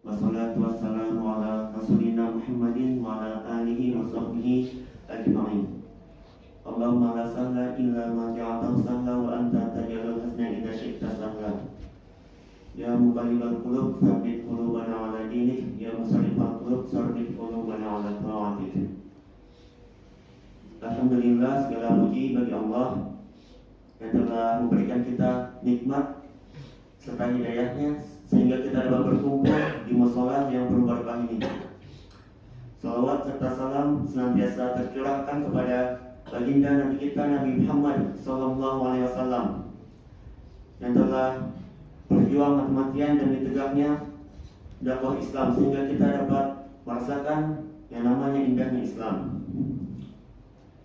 Wassalatu wassalamu ala rasulina Muhammadin wa ala alihi wa sahbihi ajma'in. Allahumma la sahla illa ma ja'altahu sahla wa anta taj'alul hazna idza syi'ta sahla. Ya muqallibal qulub tsabbit qulubana ala dinik, ya musarrifal qulub sarrif qulubana ala ta'atik. Alhamdulillah, segala puji bagi Allah yang telah memberikan kita nikmat serta hidayahnya sehingga kita dapat berkumpul di mushola yang berbarakah ini. Salawat serta salam senantiasa tercurahkan kepada baginda Nabi kita Nabi Muhammad SAW yang telah berjuang mati-matian demi tegaknya dakwah Islam sehingga kita dapat merasakan yang namanya indahnya Islam.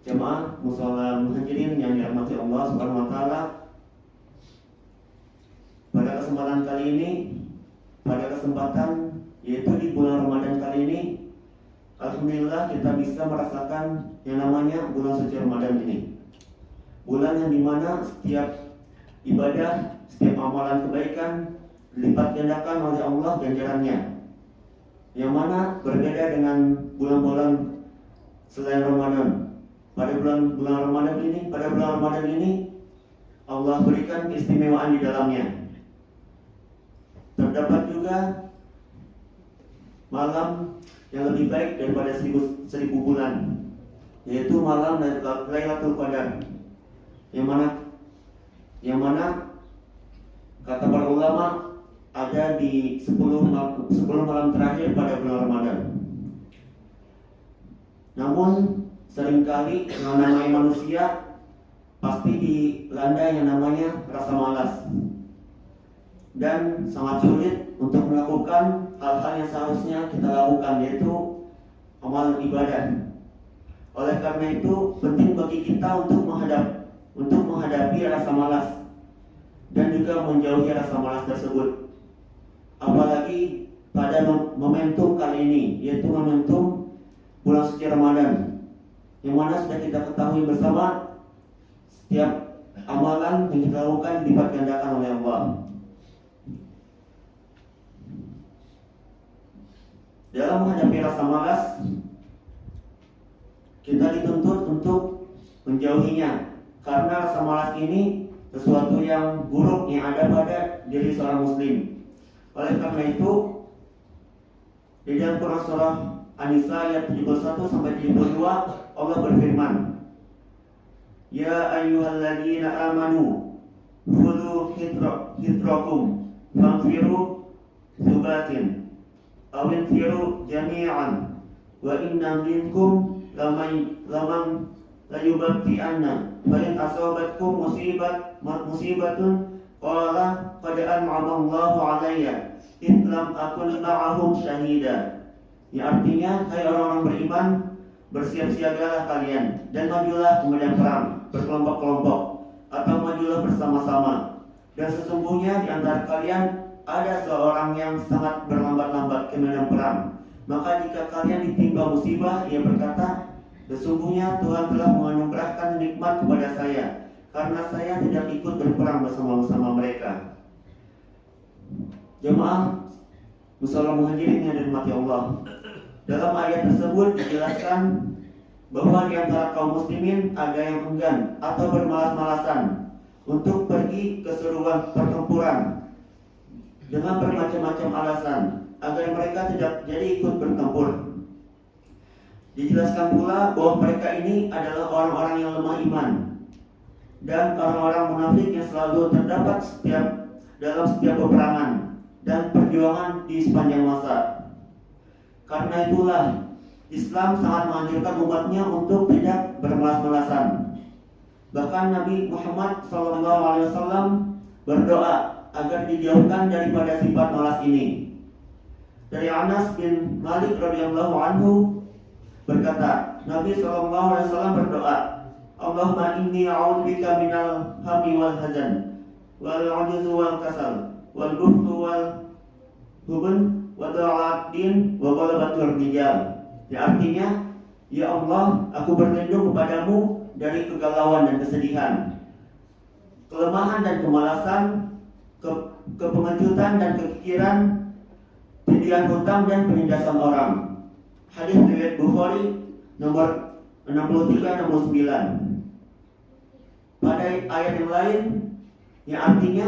Jemaah mushola muhajirin yang dirahmati Allah Subhanahu wa taala, pada kesempatan kali ini, pada kesempatan yaitu di bulan Ramadan kali ini, alhamdulillah kita bisa merasakan yang namanya bulan suci Ramadan ini. Bulan yang dimana setiap ibadah, setiap amalan kebaikan dilipat gandakan oleh Allah ganjarannya. Yang mana berbeda dengan bulan-bulan selain Ramadan. Pada bulan Ramadan ini Allah berikan keistimewaan di dalamnya. Terdapat juga malam yang lebih baik daripada seribu bulan, yaitu malam Lailatul Qadar, yang mana kata para ulama ada di 10 malam terakhir pada bulan Ramadan. Namun seringkali yang namanya manusia pasti dilanda yang namanya rasa malas dan sangat sulit untuk melakukan hal-hal yang seharusnya kita lakukan, yaitu amalan ibadah. Oleh karena itu penting bagi kita untuk menghadapi rasa malas dan juga menjauhi rasa malas tersebut. Apalagi pada momentum kali ini, yaitu momentum bulan suci Ramadan, yang mana sudah kita ketahui bersama setiap amalan yang kita lakukan dilipat gandakan oleh Allah. Dalam menghadapi rasa malas, kita dituntut untuk menjauhinya, karena rasa malas ini sesuatu yang buruk yang ada pada diri seorang muslim. Oleh karena itu, di dalam Quran surah An-Nisa ayat 71 sampai 72 Allah berfirman, Ya ayyuhalladzina amanu khudhu hidrakum fanfiru thubatin awin firu jami'an wa inna minkum laman layubakti'anna fa in asabatkum musibatun qala qad an'ama Allahu alayya in lam akun ma'ahum syahida. Ya, artinya, hai orang-orang beriman, bersiap-siagalah kalian dan majulah ke medan perang berkelompok-kelompok atau majulah bersama-sama. Dan sesungguhnya di antara kalian ada seorang yang sangat berlambat-lambat ke medan perang. Maka jika kalian ditimpa musibah, ia berkata, sesungguhnya Tuhan telah menganugerahkan nikmat kepada saya, karena saya tidak ikut berperang bersama-sama mereka. Jemaah mushola muhajirin yang dirahmati Allah, dalam ayat tersebut dijelaskan bahwa di antara kaum muslimin ada yang enggan atau bermalas-malasan untuk pergi ke seruan pertempuran dengan bermacam-macam alasan agar mereka tidak jadi ikut bertempur. Dijelaskan pula bahwa mereka ini adalah orang-orang yang lemah iman dan orang-orang munafik yang selalu terdapat dalam setiap peperangan dan perjuangan di sepanjang masa. Karena itulah Islam sangat menganjurkan umatnya untuk tidak bermalas-malasan. Bahkan Nabi Muhammad SAW berdoa agar dijauhkan daripada sifat malas ini. Dari Anas bin Malik radhiyallahu anhu berkata, Nabi SAW berdoa, Allahumma inni a'udzubika minal hammi wal hazan wal 'ajzi wal kasal wal bukhli wal hubun wa da'atin wa ghalabatur rijal. Ya, artinya, ya Allah, aku berlindung kepadamu dari kegalauan dan kesedihan, kelemahan dan kemalasan, kepengejutan dan kekikiran, pidian hutang dan penindasan orang. Hadis riwayat Bukhari nomor 63-69. Pada ayat yang lain yang artinya,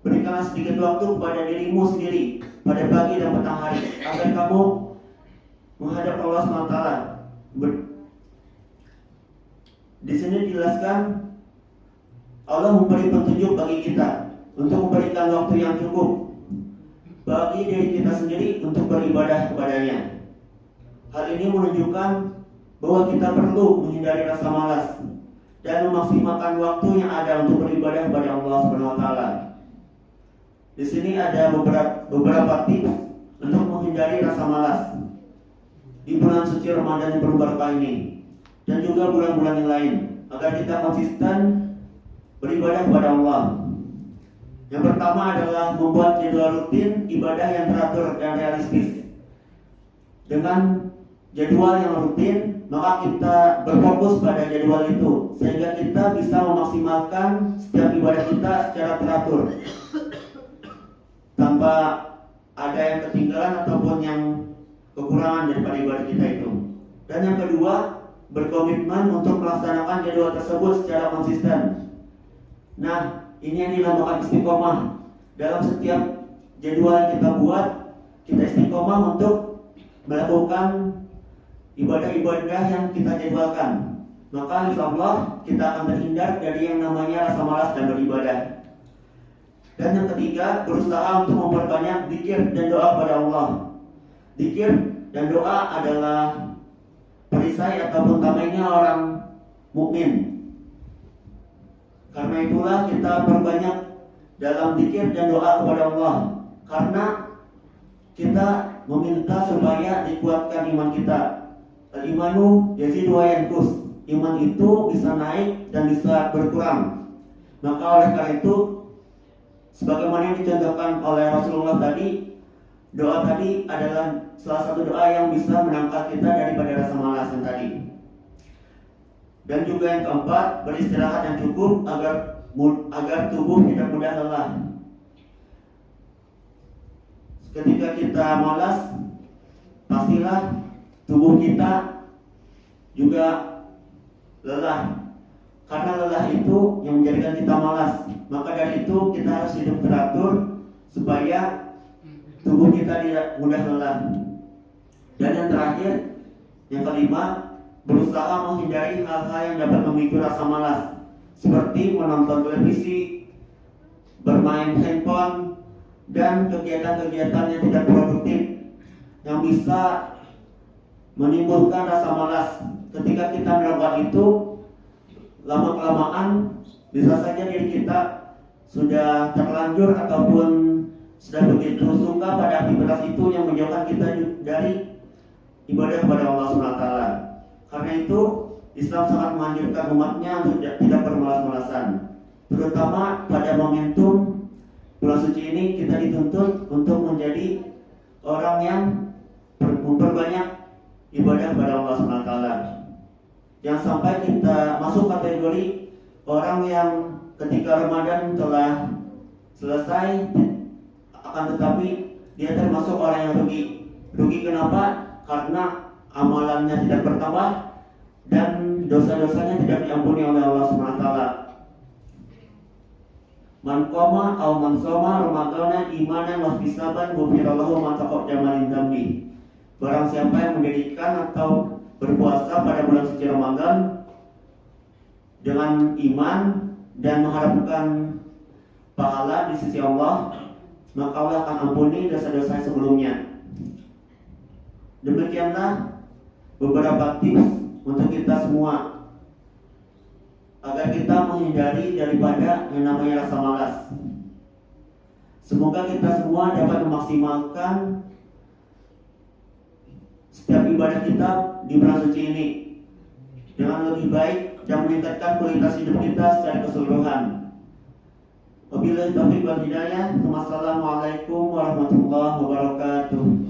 berikanlah sedikit waktu kepada dirimu sendiri pada pagi dan petang hari agar kamu menghadap Allah SWT. Di sini dijelaskan Allah memberi petunjuk bagi kita untuk memberikan waktu yang cukup bagi diri kita sendiri untuk beribadah kepadanya. Hal ini menunjukkan bahwa kita perlu menghindari rasa malas dan memaksimalkan waktu yang ada untuk beribadah kepada Allah SWT. Di sini ada beberapa tips untuk menghindari rasa malas di bulan suci Ramadan yang penuh berkah ini dan juga bulan-bulan yang lain agar kita konsisten beribadah kepada Allah. Yang pertama adalah membuat jadwal rutin ibadah yang teratur dan realistis. Dengan jadwal yang rutin, maka kita berfokus pada jadwal itu sehingga kita bisa memaksimalkan setiap ibadah kita secara teratur tanpa ada yang ketinggalan ataupun yang kekurangan daripada ibadah kita itu. Dan yang kedua, berkomitmen untuk melaksanakan jadwal tersebut secara konsisten. Nah, ini yang dinamakan istiqomah. Dalam setiap jadwal yang kita buat, kita istiqomah untuk melakukan ibadah-ibadah yang kita jadwalkan. Maka insyaallah kita akan terhindar dari yang namanya rasa malas dan beribadah. Dan yang ketiga, berusaha untuk memperbanyak zikir dan doa kepada Allah. Zikir dan doa adalah perisai ataupun tamengnya orang mukmin. Karena itulah kita perbanyak dalam zikir dan doa kepada Allah, karena kita meminta supaya dikuatkan iman kita. Al-imanu yazidu wa yanqus. Iman itu bisa naik dan bisa berkurang. Maka oleh karena itu, sebagaimana yang dicontohkan oleh Rasulullah tadi, doa tadi adalah salah satu doa yang bisa menangkal kita daripada rasa malas yang tadi. Dan juga yang keempat, beristirahat yang cukup agar tubuh tidak mudah lelah. Ketika kita malas, pastilah tubuh kita juga lelah. Karena lelah itu yang menjadikan kita malas. Maka dari itu kita harus hidup teratur supaya tubuh kita tidak mudah lelah. Dan yang terakhir, yang kelima, berusaha menghindari hal-hal yang dapat memicu rasa malas, seperti menonton televisi, bermain handphone, dan kegiatan-kegiatan yang tidak produktif yang bisa menimbulkan rasa malas. Ketika kita melakukan itu, lama-kelamaan bisa saja diri kita sudah terlanjur ataupun sudah begitu suka pada aktivitas itu yang menjauhkan kita dari ibadah kepada Allah SWT. Karena itu Islam sangat menganjurkan umatnya untuk tidak bermalas-malasan. Terutama pada momentum bulan suci ini kita dituntut untuk menjadi orang yang memperbanyak ibadah kepada Allah SWT. Jangan sampai kita masuk kategori orang yang ketika Ramadan telah selesai akan tetapi dia termasuk orang yang rugi. Rugi kenapa? Karena amalannya tidak bertambah dan dosa-dosanya tidak diampuni oleh Allah SWT. Man qama aw man shoma ramadhana imanan wa ihtisaban ghufira lahu ma taqaddama min dhanbi. Barang siapa yang mendirikan atau berpuasa pada bulan suci Ramadan dengan iman dan mengharapkan pahala di sisi Allah, maka Allah akan ampuni dosa-dosa sebelumnya. Demikianlah beberapa tips untuk kita semua agar kita menghindari daripada yang namanya rasa malas. Semoga kita semua dapat memaksimalkan setiap ibadah kita di bulan suci ini dengan lebih baik dan meningkatkan kualitas hidup kita secara keseluruhan. Wabillahi taufiq wal hidayah. Wassalamualaikum warahmatullahi wabarakatuh.